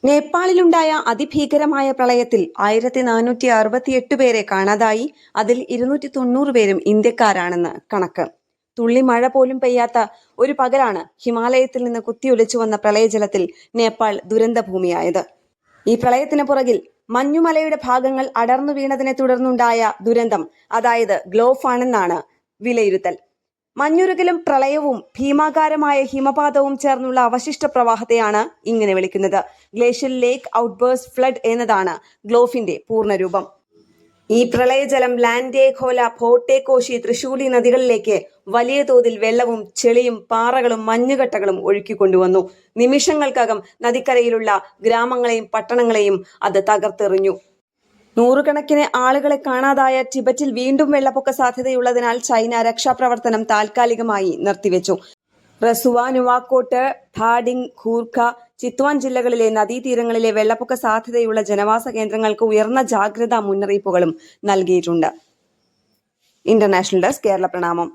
നേപ്പാളിലുണ്ടായ അതിഭീകരമായ പ്രളയത്തിൽ 1468 പേരെ കാണാതായി. അതിൽ 290 പേരും ഇന്ത്യക്കാരാണെന്ന് കണക്ക്. തുള്ളി മഴ പോലും പെയ്യാത്ത ഒരു പകലാണ് ഹിമാലയത്തിൽ നിന്ന് കുത്തിയൊലിച്ചു വന്ന പ്രളയജലത്തിൽ നേപ്പാൾ ദുരന്തഭൂമിയായത്. ഈ പ്രളയത്തിന് പുറകിൽ മഞ്ഞുമലയുടെ ഭാഗങ്ങൾ അടർന്നു വീണതിനെ തുടർന്നുണ്ടായ ദുരന്തം, അതായത് ഗ്ലോഫ് ആണെന്നാണ് വിലയിരുത്തൽ. മഞ്ഞുരുകലും പ്രളയവും ഭീമാകാരമായ ഹിമപാതവും ചേർന്നുള്ള അവശിഷ്ട പ്രവാഹത്തെയാണ് ഇങ്ങനെ വിളിക്കുന്നത്. ഗ്ലേഷ്യൽ ലേക്ക് ഔട്ട്ബേഴ്സ് ഫ്ലഡ് എന്നതാണ് ഗ്ലോഫിന്റെ പൂർണ്ണരൂപം. ഈ പ്രളയജലം ലാൻഡേ ഖോല, ഭോട്ടെ കോശി, തൃശൂലി നദികളിലേക്ക് വലിയ തോതിൽ വെള്ളവും ചെളിയും പാറകളും മഞ്ഞുകട്ടകളും ഒഴുക്കിക്കൊണ്ടുവന്നു. നിമിഷങ്ങൾക്കകം നദിക്കരയിലുള്ള ഗ്രാമങ്ങളെയും പട്ടണങ്ങളെയും അത് തകർത്തെറിഞ്ഞു. നൂറുകണക്കിന് ആളുകളെ കാണാതായ ടിബറ്റിൽ വീണ്ടും വെള്ളപ്പൊക്ക സാധ്യതയുള്ളതിനാൽ ചൈന രക്ഷാപ്രവർത്തനം താൽക്കാലികമായി നിർത്തിവെച്ചു. റസുവ, നുവാക്കോട്ട്, ധാഡിംഗ്, ഖൂർഖ, ചിത്വാൻ ജില്ലകളിലെ നദീതീരങ്ങളിലെ വെള്ളപ്പൊക്ക സാധ്യതയുള്ള ജനവാസ കേന്ദ്രങ്ങൾക്ക് ഉയർന്ന ജാഗ്രതാ മുന്നറിയിപ്പുകളും നൽകിയിട്ടുണ്ട്. ഇന്റർനാഷണൽ ഡെസ്ക്, കേരള പ്രണാമം.